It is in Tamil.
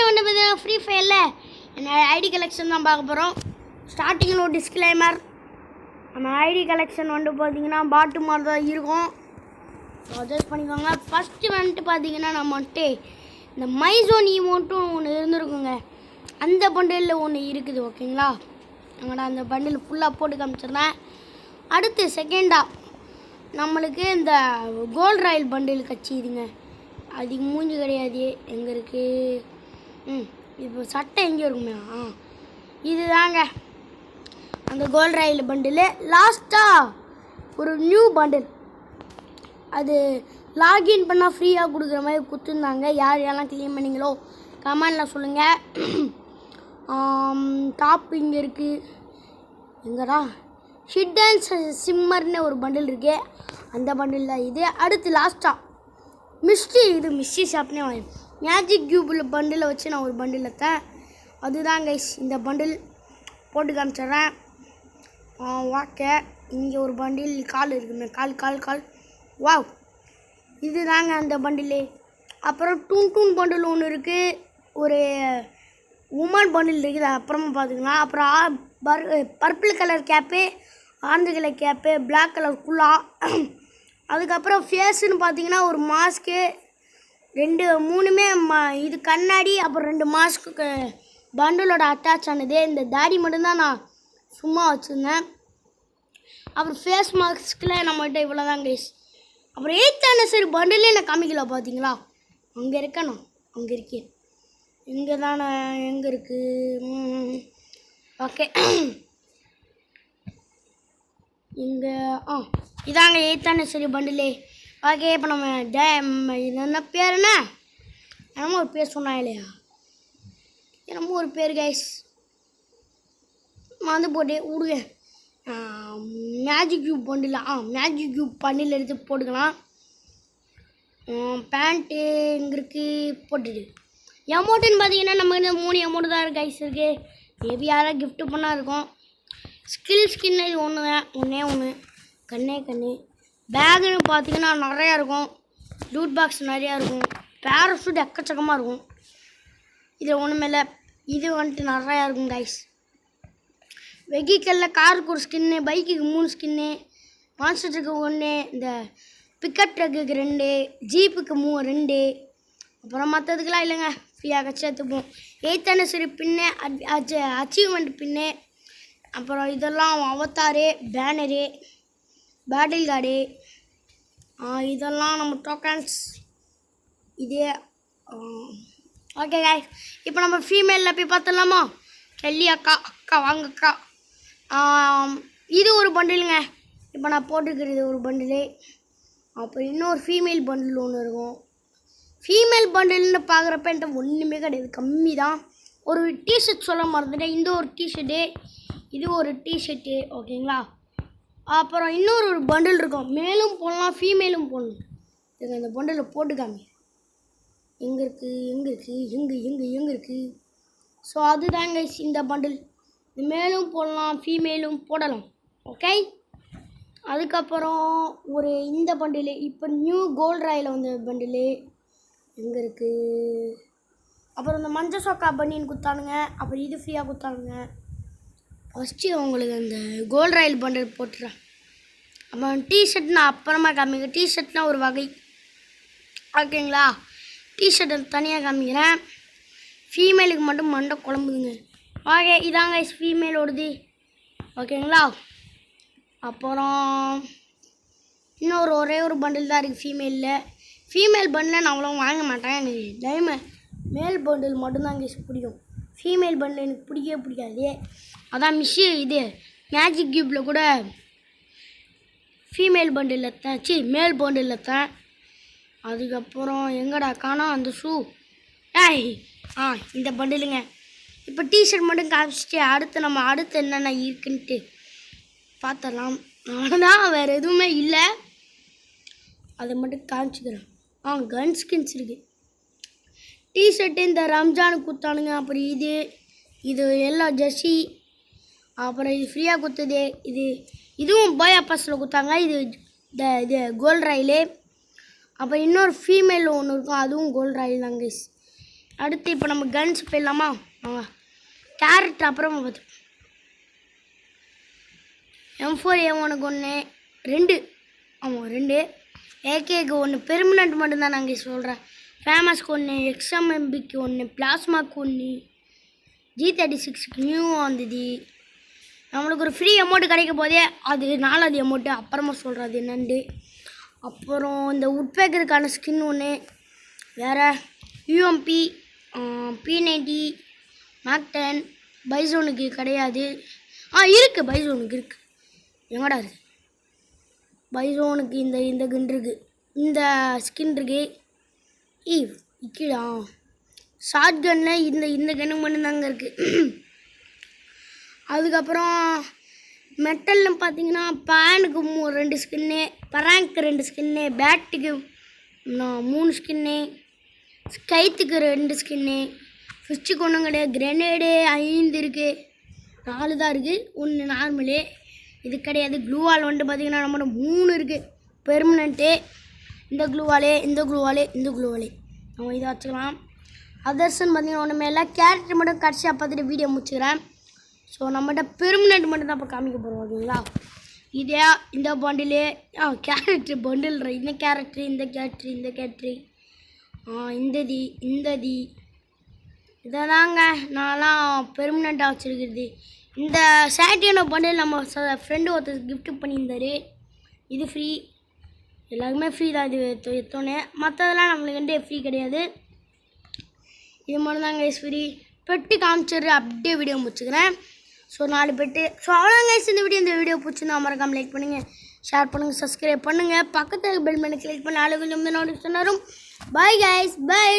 வீடியோவில் வந்து பார்த்தீங்கன்னா ஃப்ரீ ஃபயரில் என்னோட ஐடி கலெக்ஷன் தான் பார்க்க போகிறோம். ஸ்டார்டிங்கில் ஒரு டிஸ்க்ளைமர், நம்ம ஐடி கலெக்ஷன் வந்து பார்த்தீங்கன்னா பாட்டு மாதிரி தான் இருக்கும், அட்ஜஸ்ட் பண்ணிக்கோங்க. ஃபஸ்ட்டு வந்துட்டு பார்த்தீங்கன்னா நம்ம வந்துட்டு இந்த மைசோன் ஈமோட்டும் ஒன்று இருந்துருக்குங்க, அந்த பண்டிலில் ஒன்று இருக்குது. ஓகேங்களா, எங்கள்ட அந்த பண்டில் ஃபுல்லாக போட்டு காமிச்சிருந்தேன். அடுத்து செகண்டாக நம்மளுக்கு இந்த கோல்ட் ராயல் பண்டில் கட்சிதுங்க, அதுக்கு மூஞ்சி கிடையாது. எங்கே இருக்குது? இப்போ சட்டை எங்கே இருக்குமே, இது தாங்க அந்த கோல்ட் ராயல் பண்டில். லாஸ்ட்டாக ஒரு நியூ பண்டில், அது லாகின் பண்ணால் ஃப்ரீயாக கொடுக்குற மாதிரி கொடுத்துருந்தாங்க. யார் யாரெல்லாம் க்ளீன் பண்ணிங்களோ கமெண்டில் சொல்லுங்கள். டாப் இங்கே இருக்குது, எங்கடா ஹிடன் சிம்மர்னு ஒரு பண்டில் இருக்குது, அந்த பண்டில் தான் இது. அடுத்து லாஸ்ட்டாக இது மிஸ்டி ஷாப்னே வாங்கி மேஜிக் கியூபில் பண்டிலை வச்சு நான் ஒரு பண்டில் எடுத்தேன், அதுதான் கைஸ் இந்த பண்டில். போட்டு காமிச்சிட்றேன். ஓகே, இங்கே ஒரு பண்டில் கால் இருக்குங்க, கால் வாவ், இது தாங்க அந்த பண்டில். அப்புறம் டூன் பண்டில் ஒன்று இருக்குது, ஒரு உமன் பண்டில் இருக்குது, அப்புறமா பார்த்துக்கலாம். அப்புறம் purple colour cap, orange colour cap, black colour குல்லா. அதுக்கப்புறம் ஃபேஸுன்னு பார்த்தீங்கன்னா ஒரு மாஸ்க்கு, மூணுமே இது கண்ணாடி, அப்புறம் 2 மாஸ்க்கு பண்டிலோட அட்டாச் ஆனது. இந்த தாடி மட்டும்தான் நான் சும்மா வச்சுருந்தேன். அப்புறம் ஃபேஸ் மாஸ்கில் நம்மகிட்ட இவ்வளோ தான் கைஸ். அப்புறம் 8th anniversary பண்டிலே நான் காமிக்கல, பார்த்தீங்களா? அங்கே இருக்கேன், அங்கே இருக்கேன், இங்கே தானே, எங்கே இருக்குது? ஓகே, இங்கே இதாங்க 8th anniversary பண்டிலே. ஓகே, இப்போ நம்ம இது என்ன பேர், என்னமோ ஒரு பேர் சொன்னா இல்லையா, என்னமோ ஒரு பேர் கைஸ், வந்து போட்டு விடுங்க. Magic cube bundle, magic cube bundle எடுத்து போட்டுக்கலாம். பேண்ட்டு இங்கே இருக்குது, போட்டுட்டு. எமௌண்ட்டுன்னு பார்த்தீங்கன்னா நம்ம இந்த 3 எமௌண்ட் தான் கைஸ் இருக்குது. மேபி யாராவது கிஃப்ட்டு பண்ணால் இருக்கும். ஸ்கின் இது ஒன்று கண்ணு. பேகுன்னு பார்த்தீங்கன்னா நிறையா இருக்கும், லூட் பாக்ஸ் நிறையா இருக்கும், பேராஷூட் எக்கச்சக்கமாக இருக்கும். இதில் ஒன்றுமே இல்லை, இது வந்துட்டு நிறையா இருக்கும் கைஸ். வெஹிக்கலில் காருக்கு ஒரு ஸ்கின்னு, பைக்குக்கு 3 ஸ்கின்னு, மான்ஸ்டருக்கு 1, இந்த பிக்கப் ட்ரக்குக்கு 2, ஜீப்புக்கு 2, அப்புறம் மற்றதுக்கெலாம் இல்லைங்க, ஃப்ரீயாக கட்சி எடுத்துப்போம். 8th anniversary பின்னு, அச்சீவ்மெண்ட் பின்னு, அப்புறம் இதெல்லாம் அவத்தாரு, பேனரு, பேட்டில் கார்டு, இதெல்லாம் நம்ம டோக்கன்ஸ். இதே ஓகே காய்ஸ், இப்போ நம்ம ஃபீமேலில் போய் பார்த்துடலாமா? கெல்லி அக்கா வாங்க அக்கா. இது ஒரு பண்டிலுங்க, இப்போ நான் போட்டுக்கிறது ஒரு பண்டிலு. அப்புறம் இன்னொரு ஃபீமேல் பண்டில் ஒன்று இருக்கும். ஃபீமேல் பண்டில்னு பார்க்குறப்ப என்கிட்ட ஒன்றுமே கிடையாது, கம்மி தான். ஒரு டிஷர்ட் சொல்ல மறந்துட்டேன், இந்த ஒரு டிஷர்ட்டு, இது ஒரு டிஷர்ட்டு. ஓகேங்களா, அப்புறம் இன்னொரு பண்டில் இருக்கும், மேலும் போடலாம் ஃபீமேலும் போடணும். இதுங்க இந்த பண்டில் போட்டுக்காமி எங்கே இருக்குது. ஸோ அதுதாங்க இந்த பண்டில், இது மேலும் போடலாம் ஃபீமேலும் போடலாம். ஓகே, அதுக்கப்புறம் இந்த பண்டில், இப்போ நியூ கோல்ட் ராயில் வந்த பண்டில் எங்கே இருக்குது. அப்புறம் இந்த மஞ்சள் சொக்கா பண்டின்னு கொடுத்தானுங்க, அப்புறம் இது ஃப்ரீயாக கொடுத்தானுங்க. ஃபஸ்ட்டு உங்களுக்கு அந்த கோல்ட் ராயல் பண்டில் போட்டுறேன். அப்புறம் டிஷர்ட் நான் அப்புறமா காமிக்கிறேன். டிஷர்ட்னால் ஒரு வகை, ஓகேங்களா? டிஷர்ட்டை தனியாக காமிக்கிறேன். ஃபீமேலுக்கு மட்டும் மண்டை குழம்புதுங்க. ஓகே, இதாங்க ஃபீமேலோடது, ஓகேங்களா? அப்புறம் இன்னொரு ஒரே ஒரு பண்டில் தான் இருக்குது ஃபீமேல் பண்டில் நான் அவ்வளோ வாங்க மாட்டேன், எனக்கு மேல் பண்டில் மட்டும்தான் இங்கே பிடிக்கும். ஃபீமேல் பண்டில் எனக்கு பிடிக்காது. அதான் இது மேஜிக் கியூப்பில் கூட ஃபீமேல் பண்டில் எடுத்தேன், மேல் பண்டில் எடுத்தேன். அதுக்கப்புறம் எங்கடா காணோம் அந்த ஷூ, இந்த பண்டிலுங்க. இப்போ டிஷர்ட் மட்டும் காமிச்சிட்டு அடுத்து என்னென்ன இருக்குன்ட்டு பார்த்துடலாம். ஆனால் வேறு எதுவுமே இல்லை, அதை மட்டும் காமிச்சிக்கிறேன். கன் ஸ்கின்ஸ் இருக்குது. டிஷர்ட்டு இந்த ரம்ஜானுக்கு கொடுத்தானுங்க. அப்புறம் இது எல்லாம் ஜெர்சி, அப்புறம் இது ஃப்ரீயாக கொடுத்தது, இதுவும் பாய் ஆப்பாஸில் கொடுத்தாங்க. இது கோல்ட் ராயிலு. அப்புறம் இன்னொரு ஃபீமேல் ஒன்று இருக்கும், அதுவும் கோல்ட் ராயில் தாங்க. அடுத்து இப்போ நம்ம கன்ஸ் போயிடலாமா? கேரட் அப்புறமா பார்த்து M4A1க்கு 1 2 ஆமாம் 2 ஏகேக்கு 1 பெர்மனண்ட் மட்டும்தான் நாங்கள் சொல்கிறேன். ஃபேமஸ்க்கு 1 XMMBக்கு 1 பிளாஸ்மாக்கு 1 G36க்கு நியூ வந்தது. நம்மளுக்கு ஒரு ஃப்ரீ அமௌண்ட்டு கிடைக்க போதே அது 4வது அமௌண்ட்டு அப்புறமா சொல்கிறேன் அது என்னண்டு. அப்புறம் இந்த உட்பேக்கருக்கான ஸ்கின் 1 வேறு UMP P90 மேக் 10 பைசோனுக்கு கிடையாது. இருக்குது பைசோனுக்கு இருக்குது. எங்கடா இருக்குது பைசோனுக்கு? இந்த கன் இருக்குது, இந்த ஸ்கின் இருக்குது. இக்கிடா ஷார்ட் கன்னில் இந்த கன்னு மட்டும்தாங்க இருக்குது. அதுக்கப்புறம் மெட்டலில் பார்த்தீங்கன்னா பேனுக்கு 2 ஸ்கின்னு, பராங்க்கு 2 ஸ்கின்னு, பேட்டுக்கு 3 ஸ்கின்னு, ஸ்கைத்துக்கு 2 ஸ்கின்னு, ஃபிஷ்ஷுக்கு ஒன்றும் கிடையாது. கிரெனேடு 5 இருக்குது, 4 தான் இருக்குது, 1 நார்மலு. இது கிடையாது. க்ளூவால் வந்துட்டு பார்த்திங்கன்னா நம்மளோட 3 இருக்குது பெர்மனண்ட்டு. இந்த க்ளூவாலே நம்ம இதை வச்சுக்கலாம். அதர்ஸ்ன்னு பார்த்திங்கன்னா ஒன்றுமே இல்லை. கேரக்டர் மட்டும் கடைசியாக பார்த்துட்டு வீடியோ முடிச்சுக்கிறேன். ஸோ நம்மகிட்ட பெர்மனண்ட் மட்டும் தான் இப்போ காமிக்க போகிறோம் ஓகேங்களா. இதே இந்த பண்டிலு கேரக்டர் பண்டில் இந்த கேரக்டர் இந்ததி இதை தாங்க நான்லாம் பெர்மனண்ட்டாக வச்சுருக்கிறது. இந்த சாட்டியான பண்டில் நம்ம ஃப்ரெண்டு ஒருத்தர் கிஃப்ட் பண்ணியிருந்தார். இது ஃப்ரீ, எல்லாருக்குமே ஃப்ரீ தான். இது எத்தோன்னே மற்றதெல்லாம் நம்மளுக்கு ஃப்ரீ கிடையாது. இது மட்டும் தாங்க ஃப்ரீ. பெட்டு காமிச்சிரு அப்படியே வீடியோ முடிச்சுக்கிறேன். So 4 bed. ஸோ அவ்வளோங்க இந்த வீடியோ பிடிச்சிருந்தா மறக்காமல் லைக் பண்ணுங்கள், ஷேர் பண்ணுங்கள், சப்ஸ்கிரைப் பண்ணுங்கள், பக்கத்தில் பெல் பண்ணி கிளிக் பண்ணி கொஞ்சம் நோட்டிஃபிகேஷன் வரும். பாய் கைஸ், பாய்.